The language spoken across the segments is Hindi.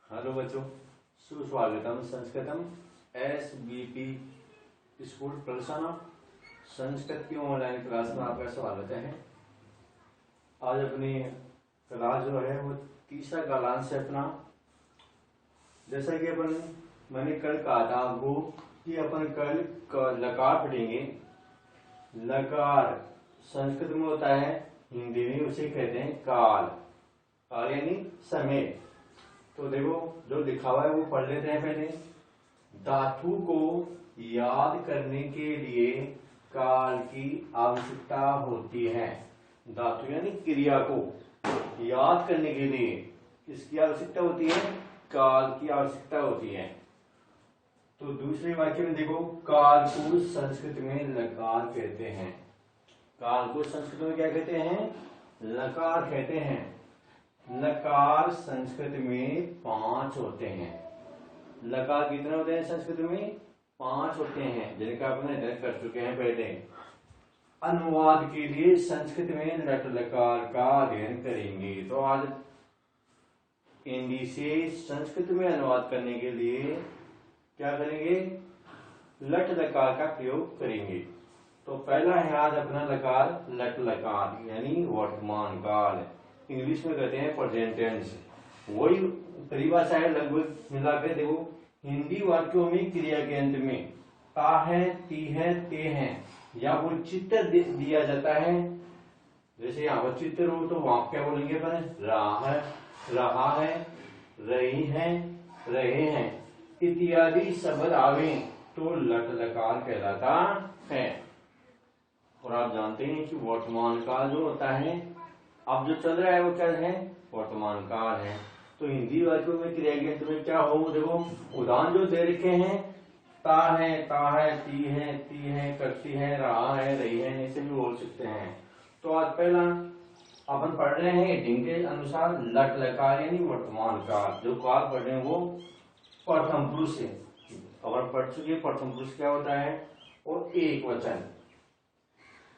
हेलो बच्चों, सुस्वागतम संस्कृतम SBP स्कूल प्रलसाना संस्कृत की ऑनलाइन क्लास में आपका स्वागत है। आज अपनी क्लास जो है वो तीसरा कालांश है अपना। जैसा कि मैंने कल कहा था आपको कि अपन कल लकार पढ़ेंगे। लकार संस्कृत में होता है, हिंदी में उसे कहते हैं काल। काल यानी समय। तो देखो जो लिखा हुआ है वो पढ़ लेते हैं पहले। धातु को याद करने के लिए काल की आवश्यकता होती है। धातु यानी क्रिया को याद करने के लिए किसकी आवश्यकता होती है? काल की आवश्यकता होती है। तो दूसरे वाक्य में देखो, काल को संस्कृत में लकार कहते हैं। काल को संस्कृत में क्या कहते हैं? लकार कहते हैं। लकार संस्कृत में 5 होते हैं। लकार कितने होते हैं संस्कृत में? 5 होते हैं, जिनका अपने अध्ययन कर चुके हैं पहले। अनुवाद के लिए संस्कृत में लट लकार का अध्ययन करेंगे। तो आज हिंदी से संस्कृत में अनुवाद करने के लिए क्या करेंगे? लट लकार का प्रयोग करेंगे। तो पहला है आज अपना लकार लट लकार यानी वर्तमान काल। इंग्लिश में कहते हैं प्रेजेंट टेंस। वही परिभाषा है लगभग मिलाकर। देखो, हिंदी वाक्यों में क्रिया के अंत में ता है, ती है, ते है या वो चित्र दिया जाता है। जैसे यहाँ पर चित्र हो तो वहां क्या बोलेंगे अपन? रहा है, रहा है, रही है, रहे हैं इत्यादि शब्द आवे तो लट लकार कहलाता है। और आप जानते हैं कि वर्तमान काल जो होता है, अब जो चल रहा है वो क्या है? वर्तमान काल है। तो हिंदी वाक्यों में क्रिया के अंत में क्या हो? देखो उदाहरण जो दे रखे हैं, ता है, ती है, करती है, रहा है, रही है, ऐसे भी बोल सकते हैं। तो आज पहला अपन पढ़ रहे हैं हेडिंग के अनुसार लट लकार यानी वर्तमान काल। जो काल पढ़ रहे हैं वो प्रथम पुरुष है। अपन पढ़ चुके प्रथम पुरुष क्या होता है? और एक वचन।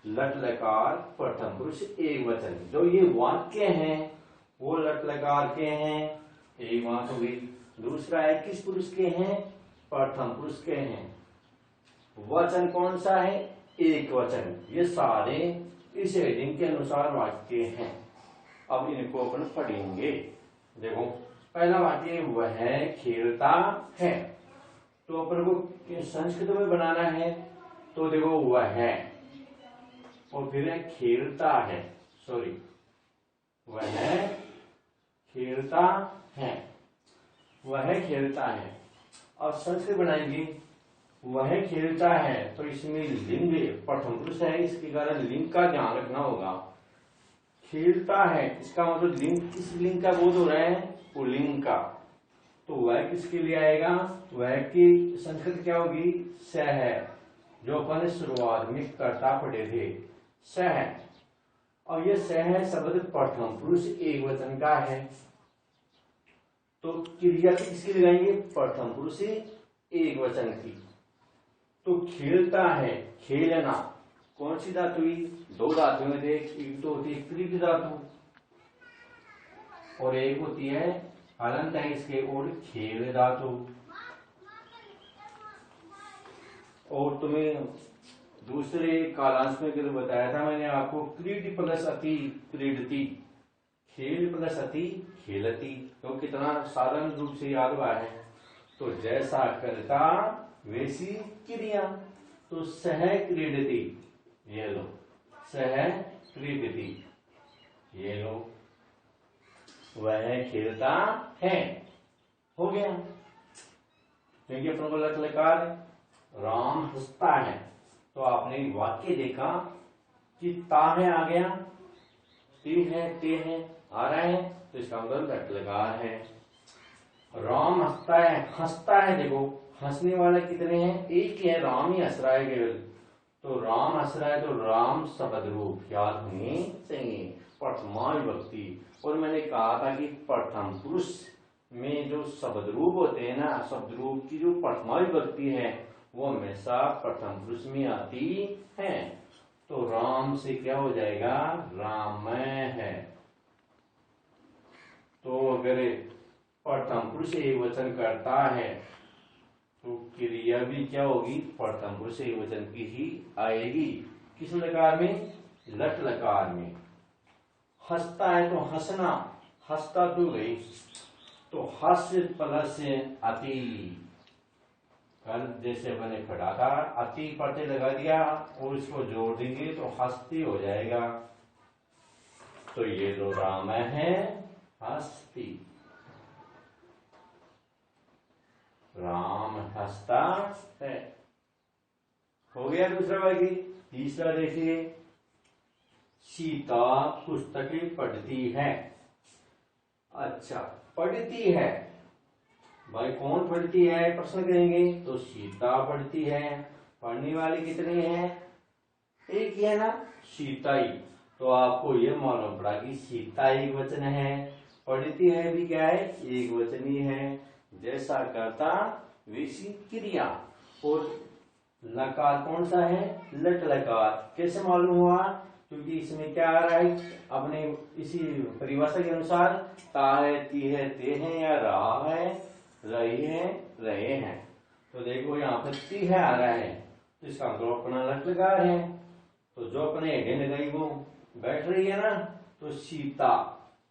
लट लकार प्रथम पुरुष एक वचन। जो ये वाक्य हैं वो लट लकार के हैं, एक बात हो गई। दूसरा है किस पुरुष के हैं? प्रथम पुरुष के हैं। वचन कौन सा है? एक वचन। ये सारे इस हेडिंग के अनुसार वाक्य हैं। अब इनको अपन पढ़ेंगे। देखो पहला वाक्य वह खेलता है। तो अपन को संस्कृत में बनाना है। तो देखो वह है और फिर खेलता है। सॉरी, वह खेलता है, वह खेलता है। और संस्कृत बनाएंगे वह खेलता है तो इसमें लिंग प्रथम पुरुष है, इसके कारण लिंग का ध्यान रखना होगा। खेलता है इसका मतलब लिंग, किस लिंग का बोध हो रहा है? पुल्लिंग का। तो वह किसके लिए आएगा? वह की संस्कृत क्या होगी? स है, जो अपन शुरुआत में कर्ता पढ़े थे, स है। और ये स है शब्द प्रथम पुरुष एक वचन का है। तो क्रिया किसकी लगाएंगे? प्रथम पुरुष एक वचन की। तो खेलता है, खेलना कौन सी धातु हुई? 2 धातुएं थे। एक तो होती है क्रीड धातु और एक होती है हलंत है इसके और खेल धातु। और तुम्हें दूसरे कालांश में अगर बताया था मैंने आपको, क्रीड प्लस अति क्रीडती, खेल प्लस अति खेलती। तो कितना साधारण रूप से याद हुआ है। तो जैसा करता वैसी क्रिया। तो सह क्रीडती, ये लो, सह क्रीडती, ये लो, वह खेलता है, हो गया। क्योंकि अपन को लट लकार राम हंसता है। तो आपने वाक्य देखा कि ता है आ गया, ती है, ते है आ रहा है, तो इसका मतलब लट लकार है। राम हंसता है, हंसता है। देखो हंसने वाले कितने हैं? एक ही है, राम ही हंस रहा है केवल। तो राम हंस रहा है तो राम शब्द रूप याद होनी चाहिए, प्रथमा विभक्ति। और मैंने कहा था कि प्रथम पुरुष में जो शब्द रूप होते हैं ना, शब्द रूप की जो प्रथमा विभक्ति है वो हमेशा प्रथम पुरुष में आती है। तो राम से क्या हो जाएगा? रामय है। तो अगर प्रथम पुरुष एकवचन करता है तो क्रिया भी क्या होगी, प्रथम पुरुष एकवचन की ही आएगी। किस लकार में, लट लकार में। हंसता है तो हंसना, हंसता तो गई तो हस्य प्लस अति, कल जैसे बने खड़ा था अति प्रत्यय लगा दिया और इसको जोड़ देंगे तो हस्ती हो जाएगा। तो ये लो राम है हस्ती, राम हंसता है। हो गया दूसरा वाक्य। तीसरा देखिए, सीता पुस्तकें पढ़ती है। अच्छा, पढ़ती है भाई, कौन पढ़ती है प्रश्न करेंगे तो सीता पढ़ती है। पढ़ने वाले कितने हैं, एक ही है ना, सीता ही। तो आपको ये मालूम पड़ा कि सीता एक वचन है, पढ़ती है भी क्या है, एक वचन ही है। जैसा कर्ता वैसी क्रिया। और लकार कौन सा है, लट लकार। कैसे मालूम हुआ, क्योंकि इसमें क्या आ रहा है, अपने इसी परिभाषा के अनुसार ता है, ती है, ते हैं या रहा है, रही है, रहे हैं। तो देखो यहाँ पर ती है आ रहा है तो इसका मतलब अपना लट लकार है। तो जो अपने हेडे लगाई वो बैठ रही है ना, तो सीता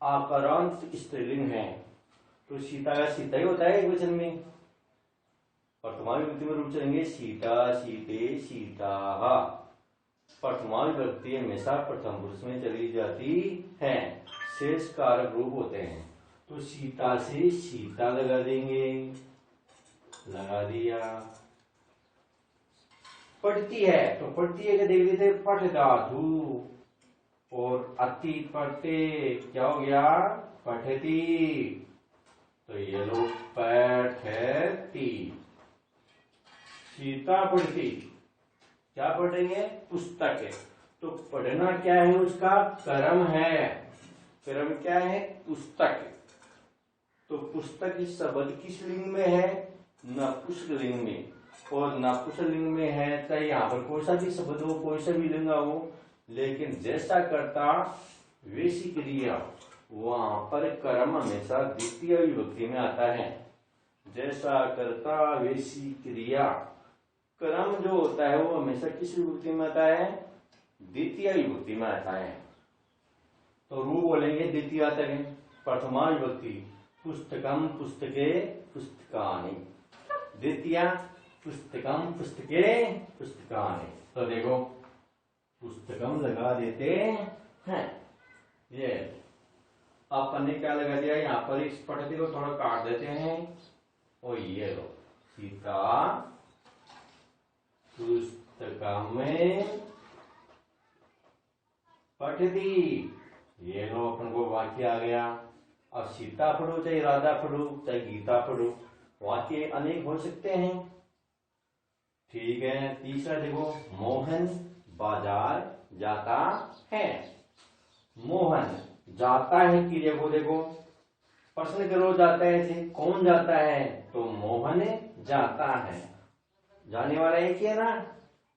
आकारांत स्त्रीलिंग है तो सीता का सीता ही होता है एक वचन में। प्रथमा विभक्ति में रूप चलेंगे सीता, सीते, सीता। प्रथमा विभक्ति हमेशा प्रथम पुरुष में चली जाती है, शेष कारक रूप होते हैं। तो सीता से सीता लगा देंगे, लगा दिया। पढ़ती है तो पढ़ती है देख लेते पठ धातु, और अति पढ़ते क्या हो गया, पठती। तो ये लो पैठती। सीता पढ़ती, क्या पढ़ेंगे, पुस्तक है। तो पढ़ना क्या है, उसका कर्म है। कर्म क्या है, पुस्तक। तो पुस्तक इस शब्द किस लिंग में है, नपुंसकलिंग में। और नपुंसकलिंग में है चाहे यहाँ पर कोई सा भी शब्द हो, कोई सा भी लिंग हो, लेकिन जैसा कर्ता वैसी क्रिया, वहां पर कर्म हमेशा द्वितीय विभक्ति में आता है। जैसा कर्ता वैसी क्रिया, कर्म जो होता है वो हमेशा किस विभक्ति में आता है, द्वितीय विभक्ति में आता है। तो रू बोलेंगे द्वितीय तक। प्रथमा विभक्ति पुस्तकम, पुस्तके, पुस्तकानि। द्वितीय पुस्तकम, पुस्तके, पुस्तकानि। तो देखो पुस्तकम लगा देते हैं। ये अपन ने क्या लगा दिया, यहाँ पर इस पढ़ती को थोड़ा काट देते हैं। और ये लो सीता पुस्तकम पठती। ये लो अपन को वाक्य आ गया। अब सीता पढ़ो चाहे राधा पढ़ो चाहे गीता पढ़ो, वाक्य अनेक हो सकते हैं। ठीक है। तीसरा देखो, मोहन बाजार जाता है। मोहन जाता है क्रिया को देखो, प्रश्न करो जाता है थे, कौन जाता है, तो मोहन जाता है। जाने वाला एक ही है ना,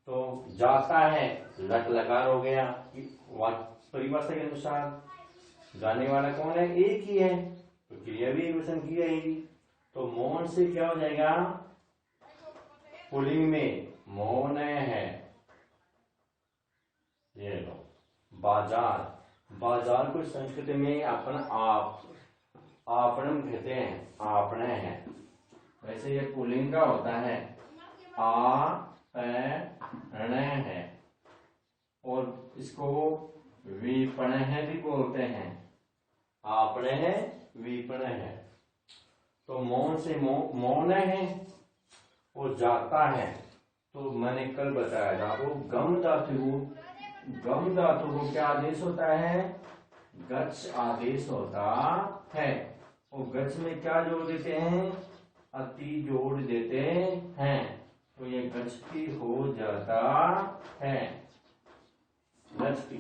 तो जाता है लट लकार हो गया परिभाषा के अनुसार। जाने वाला कौन है, एक ही है, तो क्रिया भी एक वचन की जाएगी। तो मोहन से क्या हो जाएगा, पुल्लिंग में मोहन है। ये लो बाजार, बाजार को संस्कृत में अपन आपणम कहते हैं, आपने है। वैसे ये पुल्लिंग का होता है, आपणे है। और इसको विपणः भी बोलते हैं, आपणे है, विपणः है। तो मौन से मौन है और जाता है। तो मैंने कल बताया था वो गम धातु को क्या आदेश होता है, गच्छ आदेश होता है। और गच्छ में क्या जोड़ देते हैं, अति जोड़ देते हैं। तो ये गच्छति हो जाता है, गच्छति।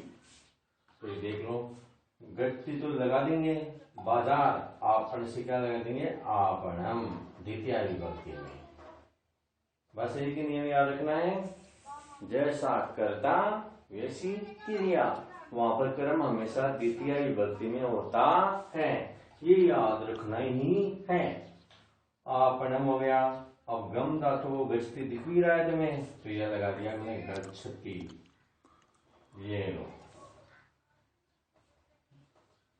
तो ये देख लो, गच्छति तो लगा देंगे, बाजार आपन से क्या लगा देंगे, आपणम, द्वितीय विभक्ति में। बस एक ही नियम याद रखना है, जैसा कर्ता वैसी क्रिया। वहां पर कर्म हमेशा द्वितीय विभक्ति में होता है, ये याद रखना ही हैं। आपणम हो गया। अब गम धातु गच्छति दिख भी रहा है तुम्हें, तो यह लगा दिया हमने गच्छति। ये लो,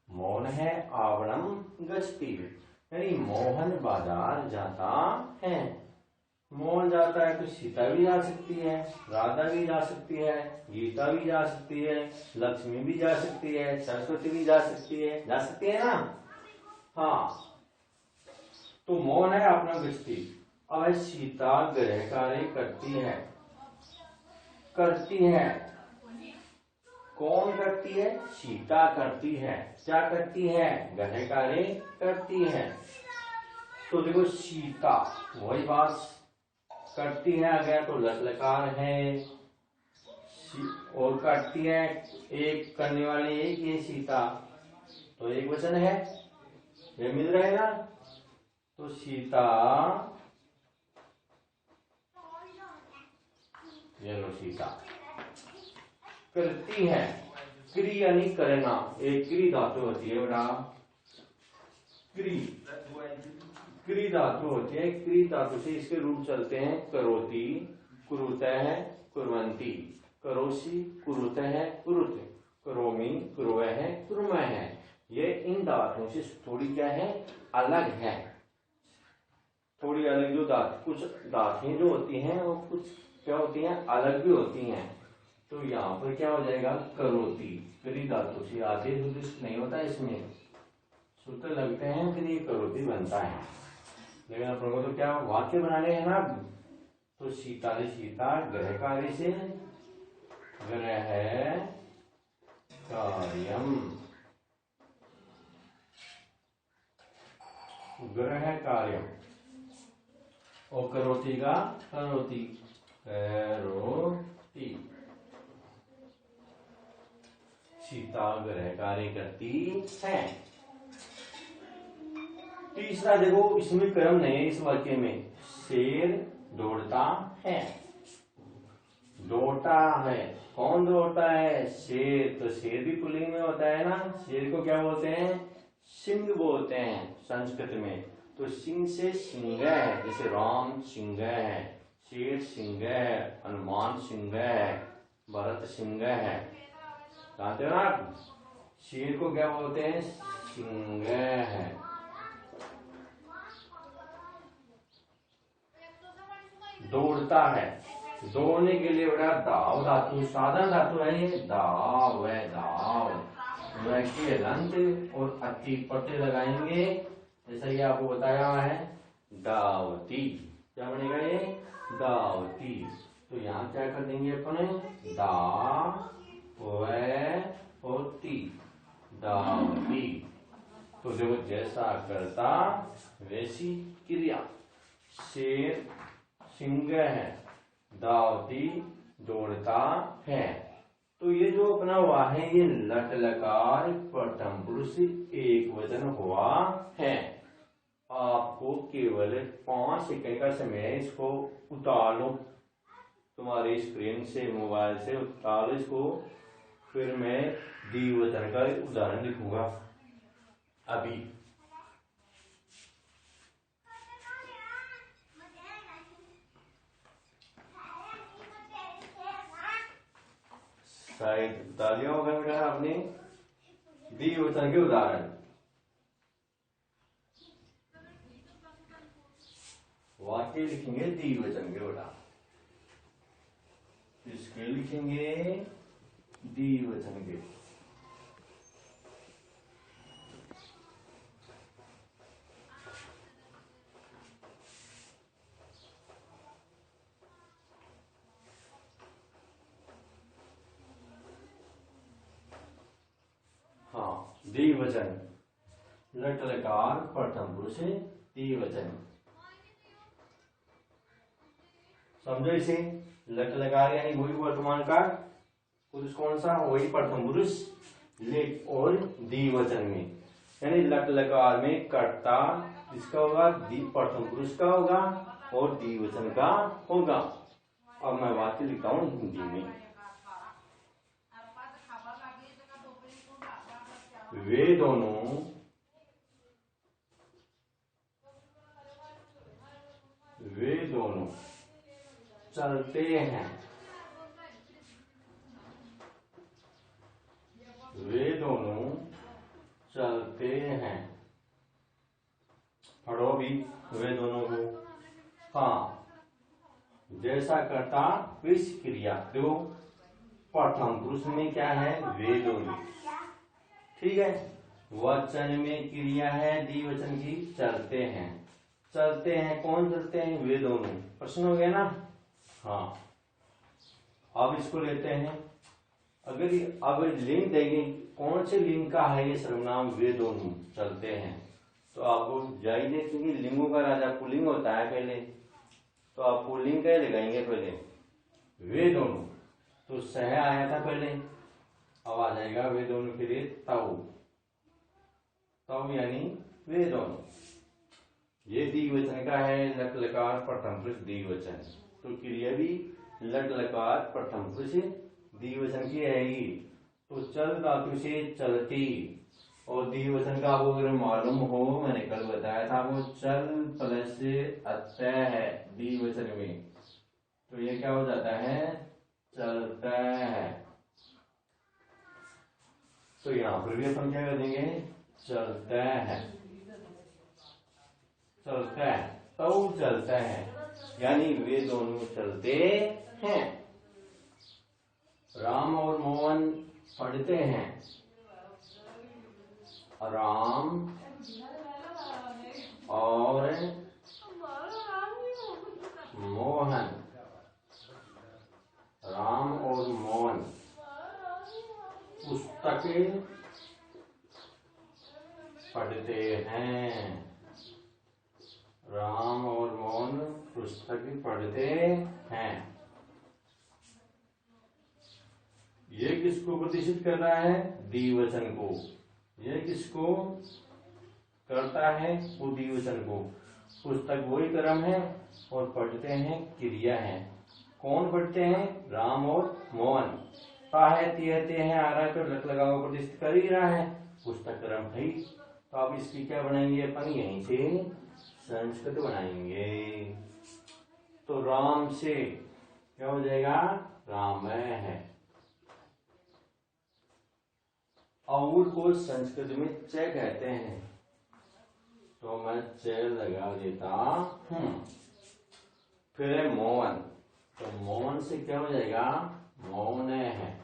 मौन है आवणम गच्छति, यानी मोहन बाजार जाता है। मोहन जाता है तो सीता भी जा सकती है, राधा भी जा सकती है, गीता भी जा सकती है, लक्ष्मी भी जा सकती है, सरस्वती भी जा सकती है ना। हाँ, तो मौन है अपना गच्छति। अब सीता गृह कार्य करती है। कौन करती है? सीता करती है। क्या करती है? गृह कार्य करती है। तो देखो सीता वही बात करती है, आ गया तो लट लकार है। और करती है, एक करने वाली एक ये सीता, तो एक वचन है, ये मिल रहा है ना। तो सीता, ये लो सीता करती है। क्री यानी करना, एक क्री धातु होती है बेटा, क्री धातु होती है। क्री धातु से इसके रूप चलते हैं करोति, कुरुतः, कुर्वन्ति, करोषि, कुरुतः, कुरुत, करोमि, कुर्वः, कुर्मः। ये इन धातुओं से थोड़ी क्या है, अलग है। थोड़ी अलग जो धातु, कुछ धातुएं जो होती हैं वो कुछ क्या होती हैं, अलग भी होती हैं। तो यहाँ पर क्या हो जाएगा, करोति। क्री धातु से आते नहीं होता, इसमें सूत्र लगते हैं, फिर ये करोति बनता है। लेकिन अपन को तो क्या वाक्य बनाने हैं ना। तो सीता ने सीता गृह कार्य से, गृह कार्यम, गृह कार्यम, और करोति का करोति, करोति। सीता गृह कार्य करती है। तीसरा देखो, इसमें क्रम नहीं है इस वाक्य में। शेर दौड़ता है, दौड़ता है। कौन दौड़ता है? शेर। तो शेर भी पुल्लिंग में होता है ना। शेर को क्या बोलते हैं? सिंह बोलते हैं संस्कृत में। तो सिंह से सिंह है, जैसे राम सिंह है, शेर सिंह है, हनुमान सिंह है, भरत सिंह है। जानते हो ना आप? शेर को क्या बोलते हैं? सिंह है। दौड़ता है, दौड़ने के लिए बड़ा दाव धातु, साधन धातु है ये। दाव है, दाव के लंत और अति पट्टे लगाएंगे, जैसा ये आपको बताया हुआ है, दावती। क्या बनेगा ये? दावती। तो यहाँ क्या कर देंगे अपन? दा और ती, दावती। तो देखो, जैसा करता वैसी क्रिया। शेर सिंह है, दावती दौड़ता है। तो ये जो अपना हुआ है, ये लट लकार प्रथम पुरुष एक वचन हुआ है। आपको केवल 5 सेकंड का समय है, इसको उतार लो तुम्हारी स्क्रीन से, मोबाइल से उतार लो इसको। फिर मैं द्विवचन का उदाहरण लिखूंगा अभी। शायद बता दिया होगा बेटा आपने द्विवचन के उदाहरण। वाक्य लिखेंगे द्विवचन के बेटा, इसके लिखेंगे द्विवचन के। हाँ, द्विवचन, लट लकार प्रथम पुरुष द्विवचन। समझो इसे। लट लकार यानी वही वर्तमान काल, पुरुष कौन सा? वही प्रथम पुरुष, लेट और द्विवचन में। यानी लट लकार में कर्ता इसका होगा, प्रथम पुरुष का होगा और द्विवचन का होगा। अब मैं वाक्य लिखता हूं हिंदी में। वे दोनों दोनों चलते हैं, वे दोनों चलते हैं। पढ़ो भी वे दोनों को। हाँ, जैसा कर्ता वैसी क्रिया। देखो प्रथम पुरुष में क्या है, वे दोनों, ठीक है। वचन में क्रिया है द्विवचन की, चलते हैं। चलते हैं, कौन चलते हैं, वे दोनों। प्रश्न हो गया ना। हाँ, अब इसको लेते हैं। अगर अब लिंग देंगे, कौन से लिंग का है ये सर्वनाम, वे दोनों चलते हैं, तो आपको जाइए देखेंगे लिंगों का राजा पुल्लिंग होता है पहले, तो आप पुल्लिंग क्या लगाएंगे पहले, वे दोनों। तो सह आया था पहले, अब आ जाएगा वे दोनों के लिए तव। तव यानी वे दोनों। ये द्विवचन का है, लट लकार प्रथम पुरुष द्विवचन। तो क्रिया भी लट लकार प्रथम पुरुष द्विवचन की रहेगी। तो चल धातु से चलती, और द्विवचन का आपको अगर मालूम हो, मैंने कल बताया था, वो चल प्लस अतः है द्विवचन में, तो ये क्या हो जाता है, चलता है। तो यहां पर भी अपन क्या कर देंगे, चलता है। चलता है तो चलता है, यानी वे दोनों चलते हैं। राम और मोहन पढ़ते हैं। राम और मोहन, राम और मोहन पुस्तकें पढ़ते हैं। राम और मोहन पुस्तकें पढ़ते हैं। ये किसको प्रतिष्ठित कर रहा है, द्विवचन को। ये किसको करता है, वो द्विवचन को। पुस्तक वही क्रम है और पढ़ते हैं क्रिया है। कौन पढ़ते हैं, राम और मोहन। कहते हैं आ रहा है, तो लट लगाओ प्रतिष्ठित कर ही रहा है, पुस्तक क्रम है। तो अब इसकी क्या बनाएंगे अपन, यहीं से संस्कृत बनाएंगे। तो राम से क्या हो जाएगा, रामय है। और को संस्कृत में च कहते हैं, तो मैं च लगा देता हूं। फिर है मोहन, तो मोहन से क्या हो जाएगा, मौन है।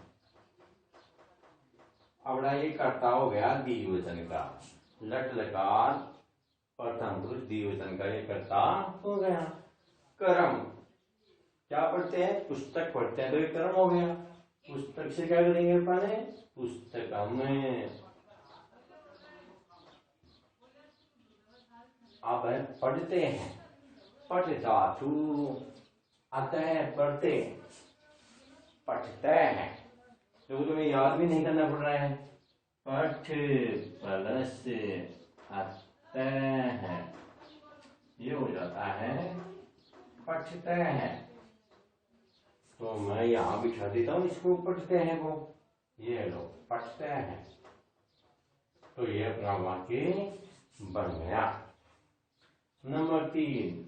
अब ये कर्ता हो गया द्विवचन का, लट लकार प्रथम पुरुष द्विवचन का ये कर्ता हो गया। कर्म क्या पढ़ते हैं, पुस्तक पढ़ते हैं, तो ये कर्म हो गया। पुस्तक से क्या करेंगे अपन, पुस्तकम में। अब है पढ़ते हैं, पठ धातु अतः पढ़ते, पढ़ते हैं, तो तुम्हें याद भी नहीं करना पड़ रहा है। पठ प्लस अतः है, ये हो जाता है पढ़ते हैं। तो मैं यहां बिठा देता हूं इसको, पढ़ते हैं वो, ये लो पढ़ते हैं। तो ये अपना वाक्य बन गया। नंबर 3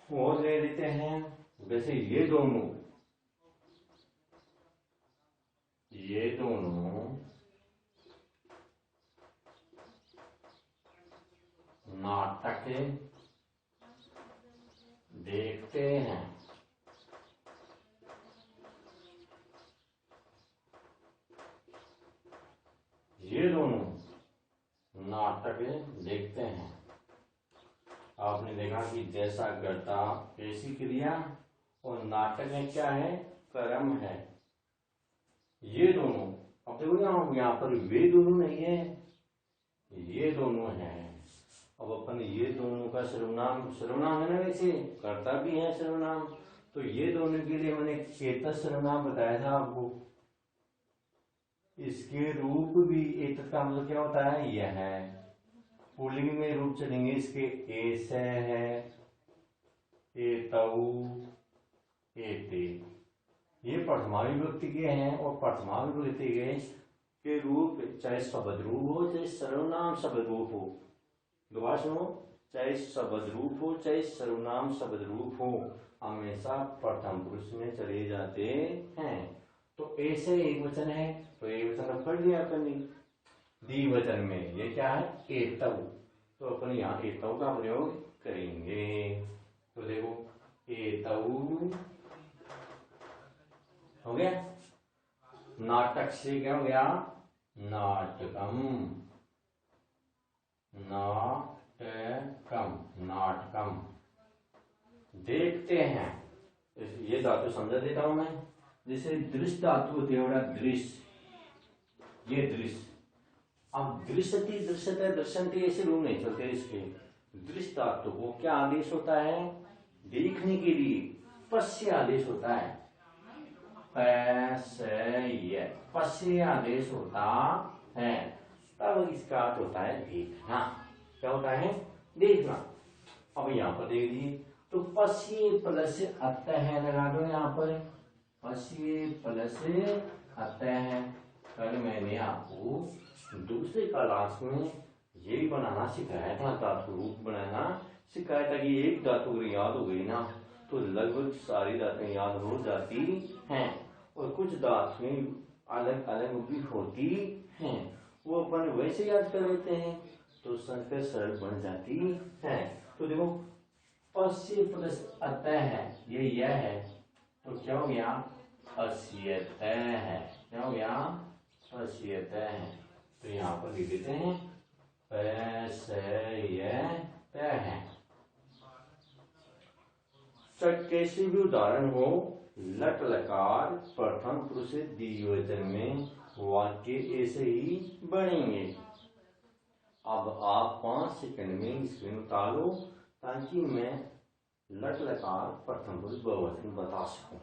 और ले लेते हैं। वैसे ये दोनों नाटक देखते हैं। ये दोनों नाटक देखते हैं। आपने देखा कि जैसा कर्ता वैसी क्रिया, और नाटक में क्या है, कर्म है। ये दोनों, अब देखो यहाँ पर वे दोनों नहीं है, ये दोनों है। अब अपन ये दोनों का सर्वनाम है ना, वैसे कर्ता भी है सर्वनाम, तो ये दोनों के लिए मैंने एतत् सर्वनाम बताया था आपको। इसके रूप भी, एतत् का मतलब क्या होता है, यह है। पुल्लिंग में रूप चलेंगे इसके, एस है, एतौ, एते। ये प्रथमा विभक्ति के हैं, और प्रथमा विभक्ति के रूप चाहे शब्द रूप हो चाहे सर्वनाम शब्द रूप हो। दोबारा सुनो, चाहे शब्द रूप हो चाहे सर्वनाम शब्द रूप हो, हमेशा प्रथम पुरुष में चले जाते हैं। तो ऐसे एक वचन है तो एक वचन अब पढ़ लिया अपन ने। द्विवचन में ये क्या है, एतव, तो अपन यहाँ एतव का प्रयोग करेंगे। तो देखो एतव हो गया, नाटक से क्या हो गया, नाटकम, नाटकम, नाटकम। देखते हैं, ये धातु समझा देता हूं मैं। जैसे दृश्य धातु होती है, दृश्य, ये दृश्य। अब दृश्यति, दृश्यते, दृश्यन्ति ऐसे रूप नहीं चलते इसके। दृश्य धातु को क्या आदेश होता है, देखने के लिए पश्य आदेश होता है। पश्य आदेश होता है, तब इसका अर्थ होता है देखना। क्या होता है, देखना। अब यहाँ पर देख लीजिए, तो पश्य प्लस अतः लगा दो यहाँ पर, पश्य प्लस अतः। कल मैंने आपको दूसरे क्लास में ये बनाना सिखाया था, धातु रूप बनाना सिखाया था कि एक धातु अगर याद हो गई ना तो लगभग सारी धातुएं याद हो जाती हैं, और कुछ धातुएं अलग अलग भी होती हैं, वो अपन वैसे याद कर लेते हैं तो संख्या सरल बन जाती है। तो देखो पश्य प्लस अतः है, ये यह है, तो क्या हो गया, पश्यतः है। क्या हो गया, पश्यतः है। तो यहाँ पर लिख देते हैं पश्यतः है। कैसे भी उदाहरण हो, लट लकार प्रथम पुरुष द्विवचन में वाक्य ऐसे ही बनेंगे। अब आप 5 सेकंड में स्क्रीन उतार लो ताकि मैं लट लकार प्रथम पुरुष बहुवचन बता सकूं।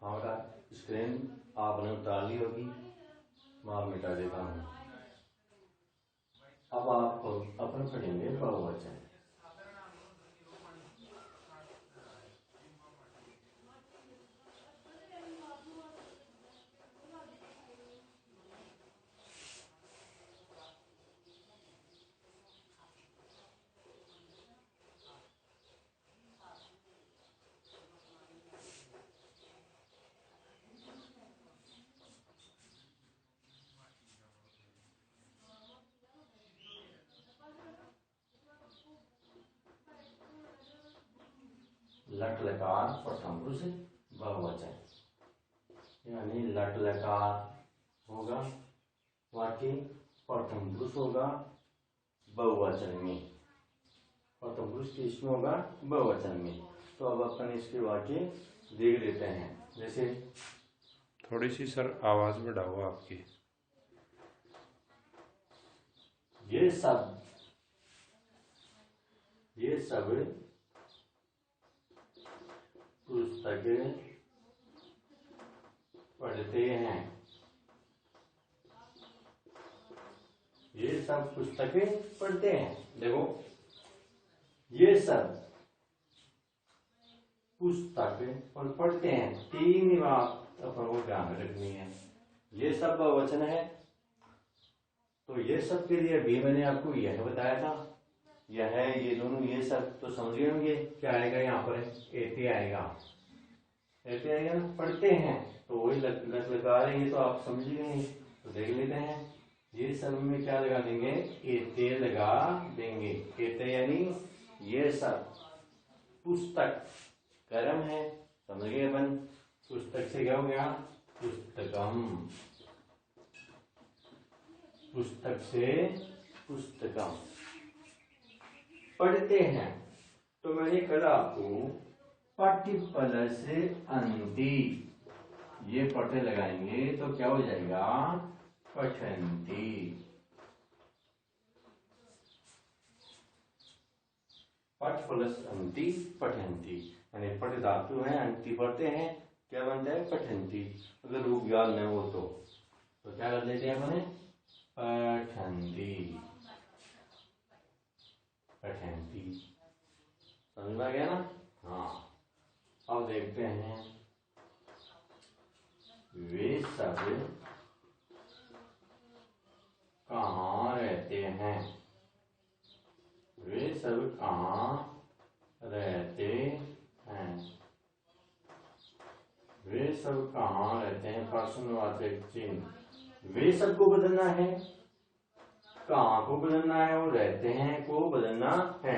हमारा स्क्रीन आपने उतार ली होगी, मैं मिटा देता हूँ। अब आप अपन पढ़ेंगे बहुवचन। लट लकार प्रथम पुरुष बहुवचन, यानी लट लकार होगा वाक्य, प्रथम पुरुष होगा बहुवचन में, प्रथम पुरुष किसमें होगा, बहुवचन में। तो अब अपन इसके वाक्य देख लेते हैं। जैसे थोड़ी सी सर आवाज बढ़ाओ आपकी। ये सब पुस्तकें पढ़ते हैं। ये सब पुस्तकें पढ़ते हैं। देखो ये सब पुस्तकें और पढ़ते हैं, 3 बात अपन को ध्यान रखनी है। ये सब बहुवचन है, तो ये सब के लिए भी मैंने आपको यह बताया था, यह है ये दोनों, ये सब तो समझ गए होंगे क्या आएगा यहाँ पर, एते आएगा, एते आएगा ना। पढ़ते हैं तो वही लग लगा रहे हैं, तो आप समझ गए। तो देख लेते हैं, ये सब में क्या लगा देंगे, एते लगा देंगे। एते यानी ये सब, पुस्तक कर्म है, समझ गए अपन। पुस्तक से क्या हो गया, पुस्तकम, पुस्तक से पुस्तकम। पढ़ते हैं तो मैंने कल आपको पट्टी प्लस अंति, ये पट्टे लगाएंगे तो क्या हो जाएगा, पठंती। पट प्लस अंति पठंती, यानी पट धातु है, अंति पढ़ते हैं, क्या बनता है? पठंती। अगर रूप याद न हो तो क्या कर लेते हैं अपने? पठंती। पठंती समझ में आ गया ना? हाँ। अब देखते हैं वे सब कहाँ रहते हैं। वे सब कहाँ रहते हैं। वे सब कहाँ रहते हैं? प्रश्नवाचक चिन्ह। वे सब को बदलना है, कहाँ को बदलना है और रहते हैं को बदलना है।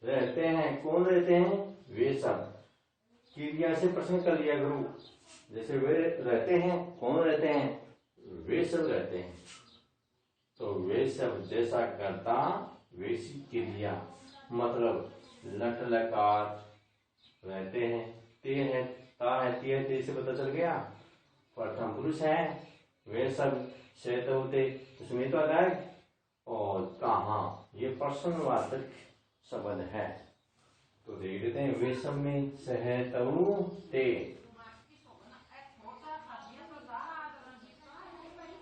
रहते हैं, कौन रहते हैं? वे सब। क्रिया से प्रश्न कर लिया करो। जैसे वे रहते हैं, कौन रहते हैं? वे सब रहते हैं। तो वे सब जैसा करता वैसी क्रिया। मतलब लट लकार रहते हैं, ते है, ता है, ती है, ते से पता चल गया प्रथम पुरुष है। वे सब सहत होते उसमें तो आता है। और कहाँ, ये प्रश्नवाचक शब्द है। तो देख लेते हैं वे सब में सहतऊ ते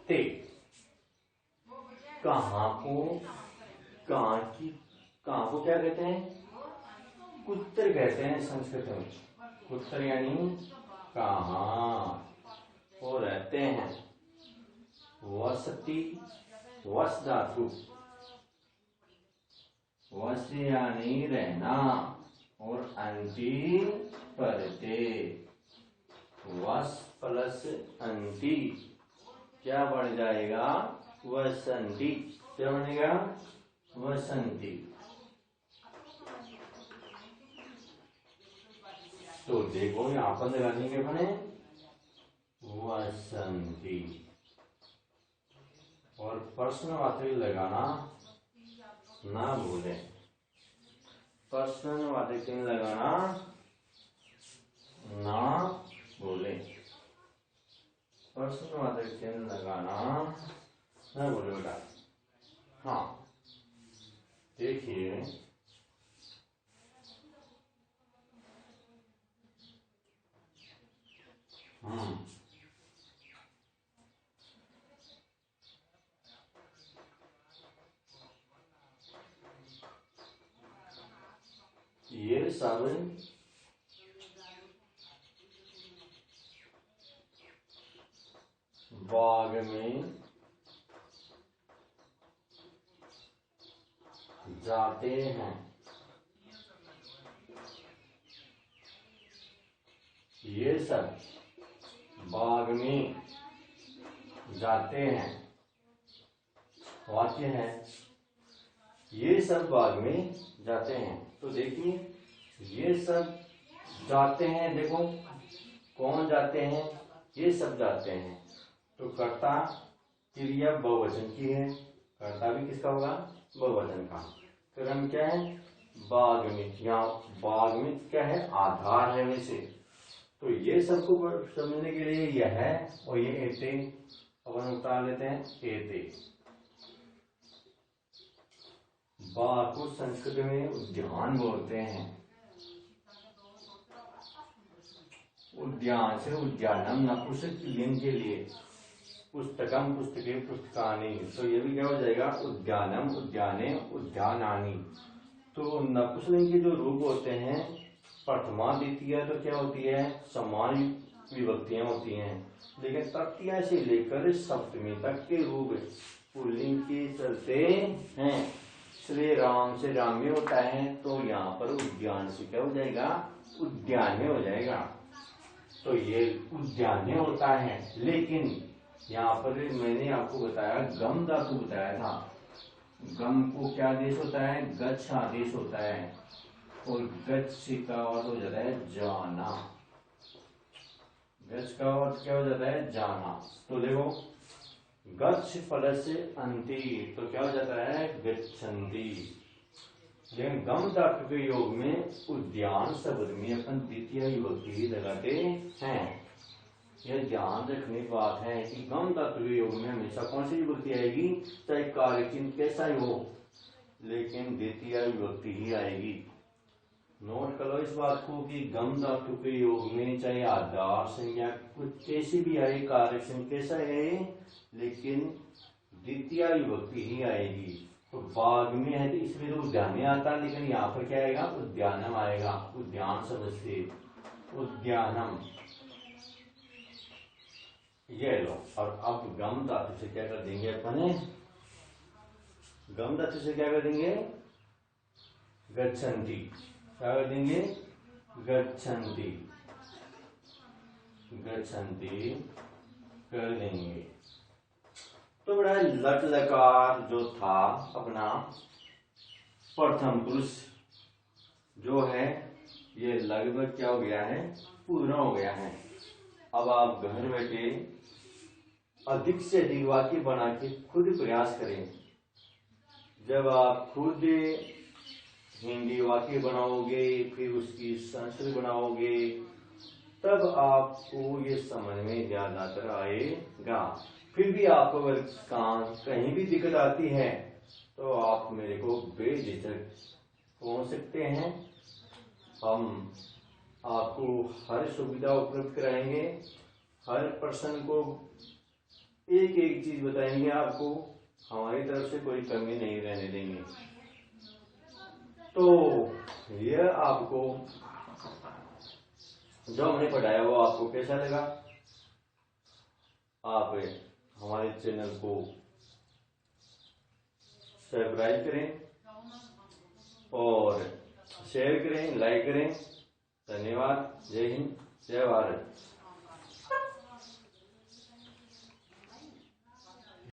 ते कहाँ को, कहाँ को क्या कहते हैं? कुत्र कहते हैं संस्कृत में। कुत्र यानी कहाँ। वो रहते हैं। वसति, वस धातु, वस यानी रहना और अंति परते। वस प्लस अंति क्या बन जाएगा? वसंती। क्या बनेगा? वसंती। तो देखो यहाँ पर लगाने के बने वसंती। और प्रश्नवाचक लगाना ना भूले। प्रश्नवाचक चिन्ह लगाना ना भूले। प्रश्नवाचक चिन्ह लगाना ना भूले बेटा। हाँ देखिए ये सब बाग में जाते हैं। ये सब बाग में जाते हैं। वाक्य है ये सब बाग में जाते हैं। तो देखिए ये सब जाते हैं, देखो कौन जाते हैं? ये सब जाते हैं। तो कर्ता क्रिया बहुवचन की है। कर्ता भी किसका होगा? बहुवचन का। क्रम क्या है? बाग में। यहाँ बाग में क्या है? आधार है वैसे। तो ये सबको समझने के लिए यह है और ये एते अपन उतार लेते हैं एते। बाग को संस्कृत में उद्यान बोलते हैं। उद्यान से उद्यानम नपुंसक लिंग के लिए पुस्तकम, पुस्तके, पुस्तकानि। तो ये भी क्या हो जाएगा? उद्यानम, उद्याने, उद्यानानि। तो नपुंसकलिंग के जो रूप होते हैं प्रथमा द्वितीय तो क्या होती है? समान विभक्तियां होती हैं। लेकिन तृतीया से लेकर सप्तमी तक के रूप पुल्लिंग के चलते हैं। श्री राम से राम में होता है तो यहाँ पर उद्यान से क्या हो जाएगा? उद्यान में हो जाएगा। तो ये उद्यान में होता है। लेकिन यहाँ पर मैंने आपको बताया गम धातु बताया था। गम को क्या आदेश होता है? गच्छ आदेश होता है। और गच्छ का अर्थ हो जाता है जाना। गच्छ का अर्थ क्या हो जाता है? जाना। तो देखो गच्छ प्लस अंति तो क्या हो जाता है? गच्छन्ति। लेकिन गम धातु के योग में उद्यान शब्द में अपन द्वितीय विभक्ति ही लगाते हैं। यह ध्यान रखने की बात है कि गम धातु के योग में हमेशा कौन सी विभक्ति आएगी? चाहे कार्य चिन्ह कैसा ही हो, लेकिन द्वितीय विभक्ति ही आएगी। नोट कर लो इस बात को कि गम धातु के योग में चाहे आधार संज्ञा कुछ कैसी भी आए, कारक कैसा है, लेकिन द्वितीय विभक्ति ही आएगी। तो बाग में है तो इसमें तो उद्यान आता है, लेकिन यहाँ पर क्या आएगा, उद्यानम आएगा। उद्यान शब्द से उद्यानम, ये लो। और अब गम धातु से क्या कर देंगे अपन, गम धातु से क्या कर देंगे, गच्छन्ति। क्या कर देंगे, गच्छन्ति, गच्छन्ति कर देंगे। तो बड़ा लट लकार जो था अपना प्रथम पुरुष जो है, ये लगभग क्या हो गया है, पूर्ण हो गया है। अब आप घर बैठे अधिक से अधिक वाक्य बना के खुद प्रयास करें। जब आप खुद हिंदी वाक्य बनाओगे, फिर उसकी संस्कृत बनाओगे, तब आपको ये समझ में ज्यादातर आएगा। फिर भी आपको अगर कहीं भी दिक्कत आती है तो आप मेरे को बेझिझक पहुंच सकते हैं। हम आपको हर सुविधा उपलब्ध कराएंगे, हर पर्सन को एक एक चीज बताएंगे, आपको हमारी तरफ से कोई कमी नहीं रहने देंगे। तो यह आपको जो हमने पढ़ाया वो आपको कैसा लगा, आप हमारे चैनल को सब्सक्राइब करें और शेयर करें, लाइक करें। धन्यवाद। जय हिंद, जय भारत।